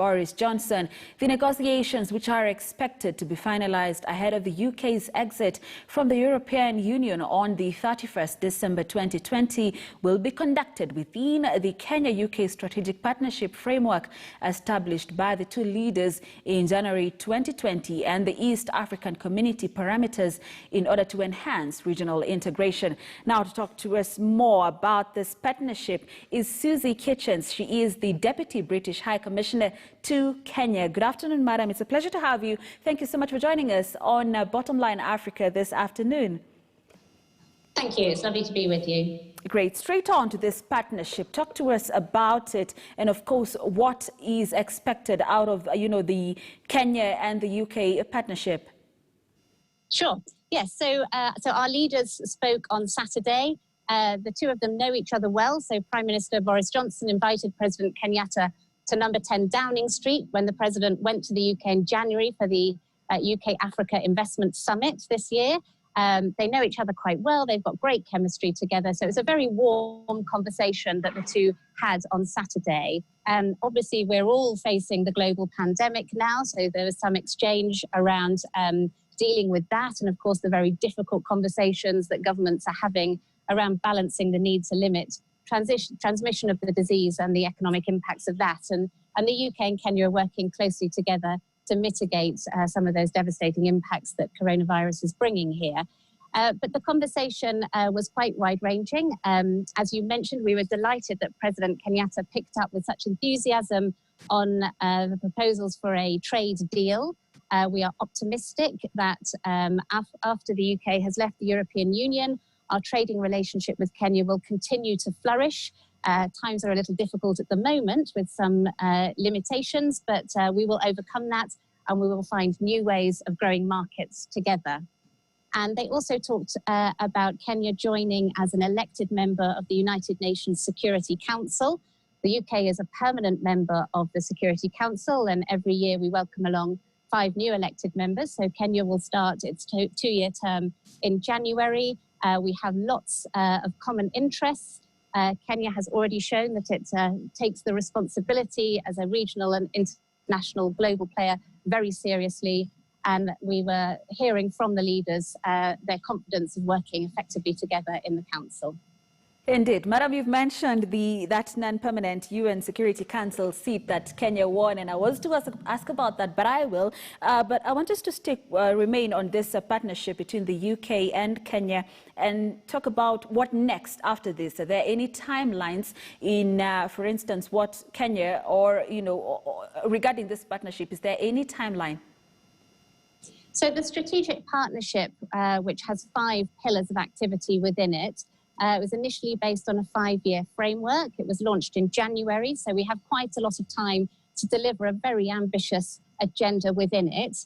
Boris Johnson. The negotiations, which are expected to be finalized ahead of the UK's exit from the European Union on the 31st December 2020, will be conducted within the Kenya-UK Strategic Partnership Framework established by the two leaders in January 2020 and the East African Community parameters in order to enhance regional integration. Now, to talk to us more about this partnership is Susie Kitchens. She is the Deputy British High Commissioner to Kenya. Good afternoon, madam. It's a pleasure to have you. Thank you so much for joining us on Bottomline Africa this afternoon. Thank you. It's lovely to be with you. Great. Straight on to this partnership. Talk to us about it and, of course, what is expected out of, the Kenya and the UK partnership. Sure. Yes. So our leaders spoke on Saturday. The two of them know each other well. So Prime Minister Boris Johnson invited President Kenyatta to number 10 Downing Street when the president went to the UK in January for the UK-Africa Investment Summit this year. They know each other quite well. They've got great chemistry together. So it was a very warm conversation that the two had on Saturday. Obviously, we're all facing the global pandemic now. So there was some exchange around dealing with that. And of course, the very difficult conversations that governments are having around balancing the need to limit transmission of the disease and the economic impacts of that. And the UK and Kenya are working closely together to mitigate some of those devastating impacts that coronavirus is bringing here. But the conversation was quite wide-ranging. As you mentioned, we were delighted that President Kenyatta picked up with such enthusiasm on the proposals for a trade deal. We are optimistic that after the UK has left the European Union, our trading relationship with Kenya will continue to flourish. Times are a little difficult at the moment with some limitations, but we will overcome that and we will find new ways of growing markets together. And they also talked about Kenya joining as an elected member of the United Nations Security Council. The UK is a permanent member of the Security Council, and every year we welcome along 5 new elected members. So Kenya will start its two-year term in January. We have lots of common interests. Kenya has already shown that it takes the responsibility as a regional and international global player very seriously. And we were hearing from the leaders their confidence of working effectively together in the Council. Indeed. Madam, you've mentioned that non-permanent UN Security Council seat that Kenya won, and I was to ask about that, but I will. But I want us to remain on this partnership between the UK and Kenya and talk about what next after this. Are there any timelines in, for instance, what Kenya or, regarding this partnership, is there any timeline? So the strategic partnership, which has 5 pillars of activity within it, it was initially based on a 5-year framework. It was launched in January, so we have quite a lot of time to deliver a very ambitious agenda within it.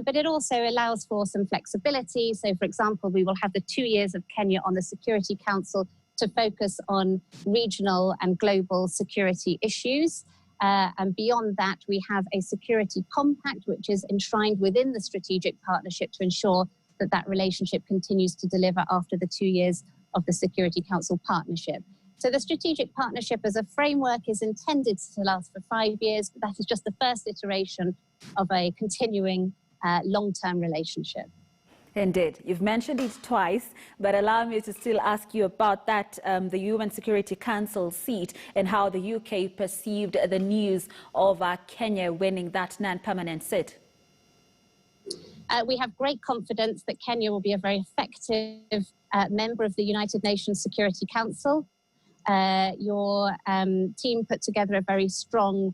But it also allows for some flexibility. So, for example, we will have the 2 years of Kenya on the Security Council to focus on regional and global security issues. And beyond that, we have a security compact, which is enshrined within the strategic partnership to ensure that that relationship continues to deliver after the 2 years of the Security Council partnership. So the strategic partnership as a framework is intended to last for 5 years, but that is just the first iteration of a continuing long-term relationship. Indeed. You've mentioned it twice, but allow me to still ask you about that, the UN Security Council seat and how the UK perceived the news of Kenya winning that non-permanent seat. We have great confidence that Kenya will be a very effective member of the United Nations Security Council. Your team put together a very strong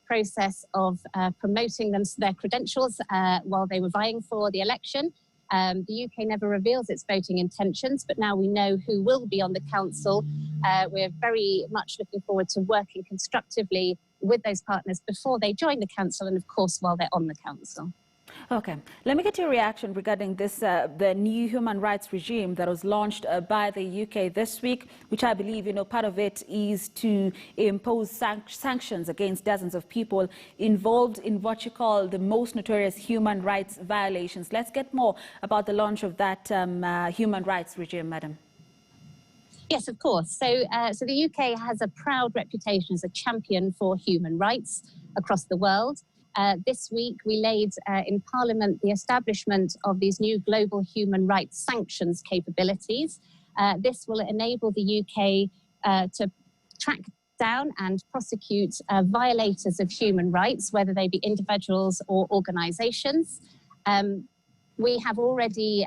process of promoting their credentials while they were vying for the election. The UK never reveals its voting intentions, but now we know who will be on the council. We're very much looking forward to working constructively with those partners before they join the council and, of course, while they're on the council. Okay, let me get your reaction regarding this, the new human rights regime that was launched by the UK this week, which I believe, part of it is to impose sanctions against dozens of people involved in what you call the most notorious human rights violations. Let's get more about the launch of that human rights regime, madam. Yes, of course. So the UK has a proud reputation as a champion for human rights. across the world. This week, we laid in Parliament the establishment of these new global human rights sanctions capabilities. This will enable the UK to track down and prosecute violators of human rights, whether they be individuals or organisations. We have already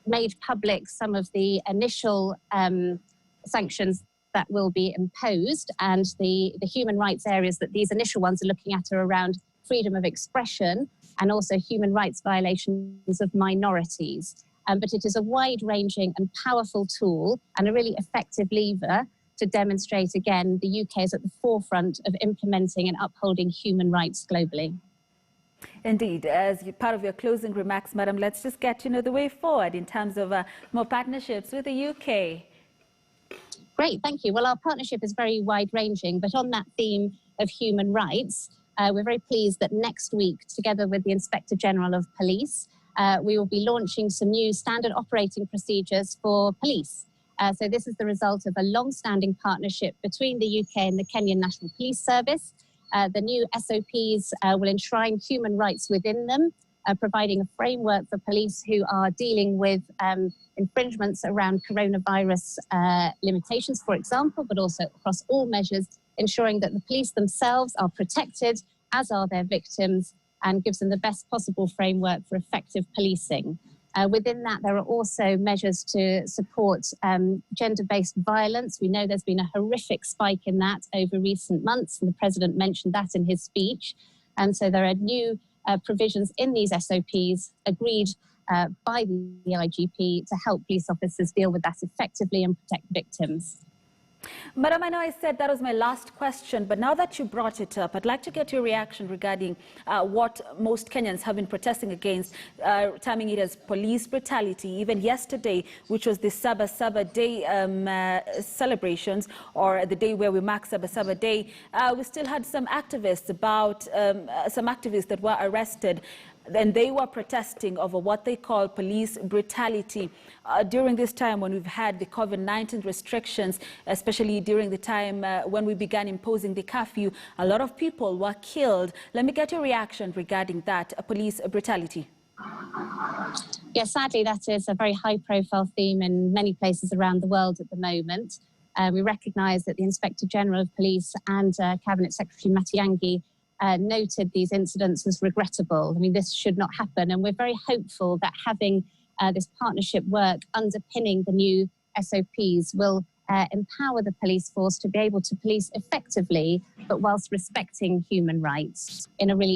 made public some of the initial sanctions that will be imposed, and the human rights areas that these initial ones are looking at are around freedom of expression and also human rights violations of minorities. But it is a wide-ranging and powerful tool and a really effective lever to demonstrate, again, the UK is at the forefront of implementing and upholding human rights globally. Indeed. As part of your closing remarks, Madam, let's just get the way forward in terms of more partnerships with the UK. Great, thank you. Well, our partnership is very wide-ranging, but on that theme of human rights, we're very pleased that next week, together with the Inspector General of Police, we will be launching some new standard operating procedures for police. So this is the result of a long-standing partnership between the UK and the Kenyan National Police Service. The new SOPs will enshrine human rights within them, providing a framework for police who are dealing with infringements around coronavirus limitations, for example, but also across all measures, ensuring that the police themselves are protected, as are their victims, and gives them the best possible framework for effective policing. Within that, there are also measures to support gender-based violence. We know there's been a horrific spike in that over recent months, and the President mentioned that in his speech. And so there are new provisions in these SOPs agreed by the IGP to help police officers deal with that effectively and protect victims. Madam, I know I said that was my last question, but now that you brought it up, I'd like to get your reaction regarding what most Kenyans have been protesting against, terming it as police brutality. Even yesterday, which was the Saba Saba Day celebrations, or the day where we mark Saba Saba Day, we still had some activists that were arrested. And they were protesting over what they call police brutality. During this time when we've had the COVID-19 restrictions, especially during the time when we began imposing the curfew, a lot of people were killed. Let me get your reaction regarding that, police brutality. Yes, sadly, that is a very high-profile theme in many places around the world at the moment. We recognise that the Inspector General of Police and Cabinet Secretary Matiang'i noted these incidents as regrettable. I mean, this should not happen, and we're very hopeful that having this partnership work underpinning the new SOPs will empower the police force to be able to police effectively, but whilst respecting human rights in a really